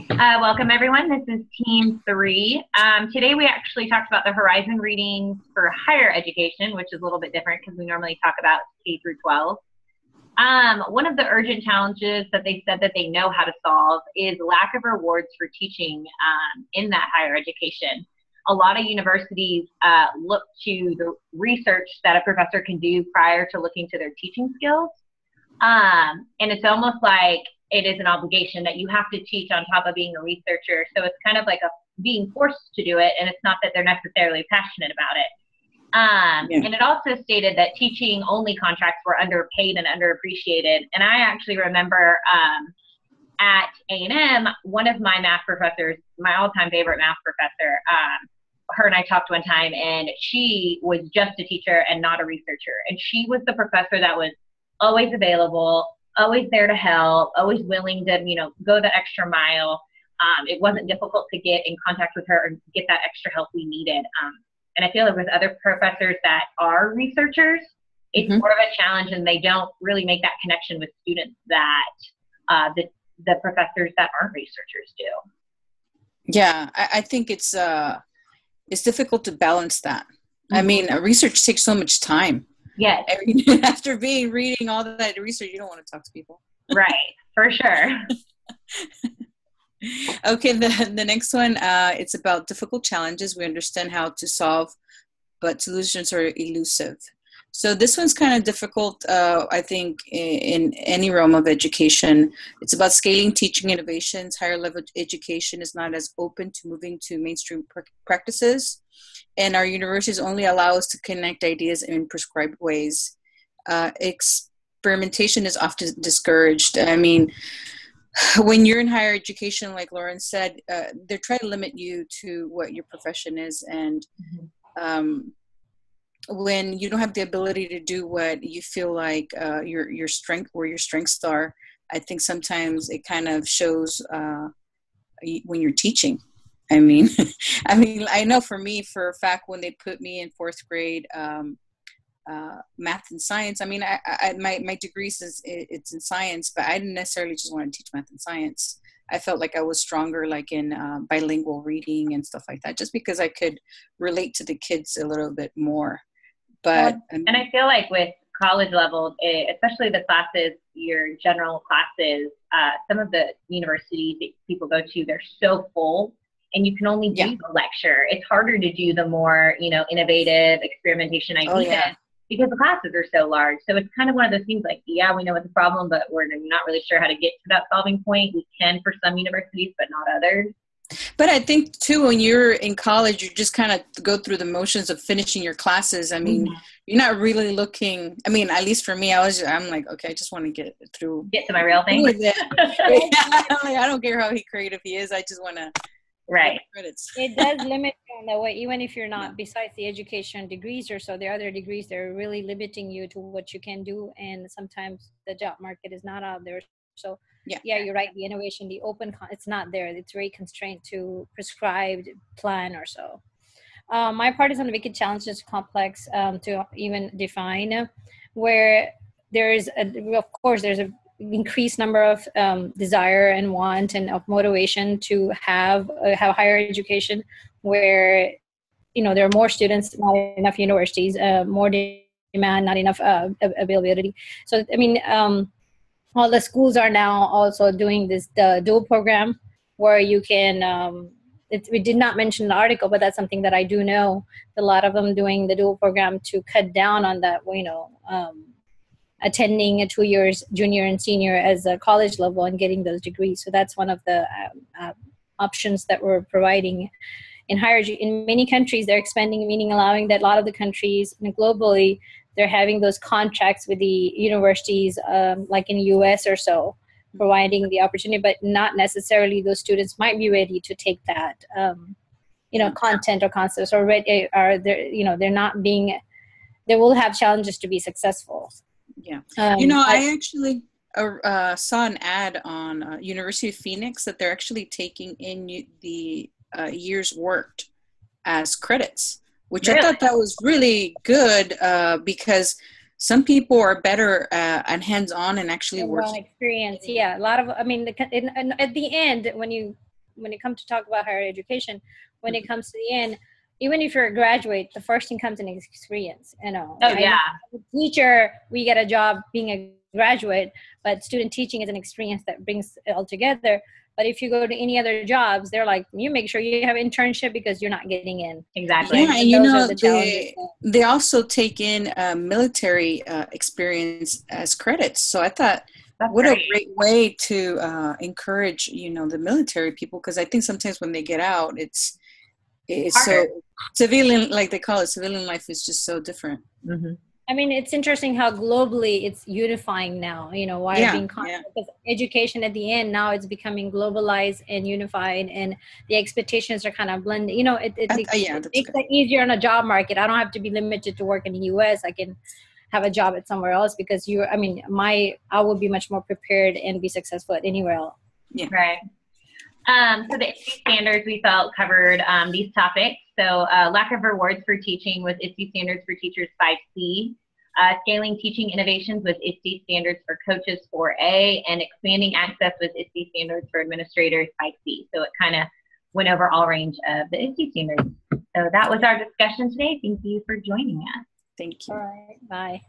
Welcome, everyone. This is Team 3. Today, we actually talked about the Horizon readings for higher education, which is a little bit different because we normally talk about K through 12. One of the urgent challenges that they said that they know how to solve is lack of rewards for teaching in that higher education. A lot of universities look to the research that a professor can do prior to looking to their teaching skills. And it's almost like it is an obligation that you have to teach on top of being a researcher. So it's kind of like being forced to do it, and it's not that they're necessarily passionate about it. And it also stated that teaching only contracts were underpaid and underappreciated. And I actually remember at A&M, one of my math professors, my all-time favorite math professor, her and I talked one time, and she was just a teacher and not a researcher. And she was the professor that was always available, always there to help, always willing to, go the extra mile. It wasn't difficult to get in contact with her and get that extra help we needed. And I feel like with other professors that are researchers, it's more of a challenge, and they don't really make that connection with students that the professors that aren't researchers do. Yeah, I think it's difficult to balance that. I mean, research takes so much time. Yes. After reading all that research, you don't want to talk to people. Right, for sure. Okay, the next one, it's about difficult challenges we understand how to solve, but solutions are elusive. So this one's kind of difficult, I think, in any realm of education. It's about scaling teaching innovations. Higher level education is not as open to moving to mainstream practices, and our universities only allow us to connect ideas in prescribed ways. Experimentation is often discouraged. I mean, when you're in higher education, like Lauren said, they're trying to limit you to what your profession is. And when you don't have the ability to do what you feel like your strength, where your strengths are, I think sometimes it kind of shows when you're teaching. I mean, I know for me, for a fact, when they put me in fourth grade, math and science. I mean, my degree says it's in science, but I didn't necessarily just want to teach math and science. I felt like I was stronger, like in bilingual reading and stuff like that, just because I could relate to the kids a little bit more. But and I feel like with college level, especially the classes, your general classes, some of the universities that people go to, they're so full, and you can only do the lecture. It's harder to do the more, innovative experimentation ideas because the classes are so large. So it's kind of one of those things like, yeah, we know it's a problem, but we're not really sure how to get to that solving point. We can for some universities, but not others. But I think, too, when you're in college, you just kind of go through the motions of finishing your classes. I mean, you're not really looking. I mean, at least for me, I'm like, okay, I just want to get through. Get to my real thing. I don't care how creative he is. I just want to. Right. It does limit you in that way, even if you're not, besides the education degrees or so, there are other degrees that are really limiting you to what you can do. And sometimes the job market is not out there. So you're right. The innovation, the it's not there. It's very constrained to prescribed plan or so. My part is on the wicked challenges complex to even define, where there's a increased number of desire and want and of motivation to have higher education, where there are more students, not enough universities, more demand, not enough availability. So I mean, all the schools are now also doing the dual program, where you can we did not mention the article, but that's something that I do know. A lot of them doing the dual program to cut down on that, attending 2 years junior and senior as a college level and getting those degrees. So that's one of the options that we're providing in higher in many countries. They're expanding, meaning allowing that a lot of the countries globally, they're having those contracts with the universities, like in the US or so, providing the opportunity, but not necessarily those students might be ready to take that, content or concepts, or they're not being, they will have challenges to be successful. Yeah. I actually saw an ad on University of Phoenix that they're actually taking in the years worked as credits, which I thought that was really good because some people are better and hands-on and actually working. Experience, yeah. A lot of, at the end, when you when it comes to talk about higher education, when it comes to the end, even if you're a graduate, the first thing comes in experience, you know. Oh, yeah. As a teacher, we get a job being a graduate, but student teaching is an experience that brings it all together. But if you go to any other jobs, they're like, you make sure you have internship because you're not getting in. Exactly. Yeah, and you know, they also take in military experience as credits. So I thought, what a great way to encourage, you know, the military people, because I think sometimes when they get out, it's so civilian, like they call it, civilian life is just so different. Mm-hmm. I mean, it's interesting how globally it's unifying now, you know, why being because education at the end, now it's becoming globalized and unified, and the expectations are kind of blended. You know, it makes it easier on a job market. I don't have to be limited to work in the U.S. I can have a job at somewhere else because I would be much more prepared and be successful at anywhere else. Yeah. Right. So the ISTE standards we felt covered these topics. So lack of rewards for teaching with ISTE standards for teachers 5C, scaling teaching innovations with ISTE standards for coaches 4A, and expanding access with ISTE standards for administrators 5C. So it kind of went over all range of the ISTE standards. So that was our discussion today. Thank you for joining us. Thank you. All right. Bye.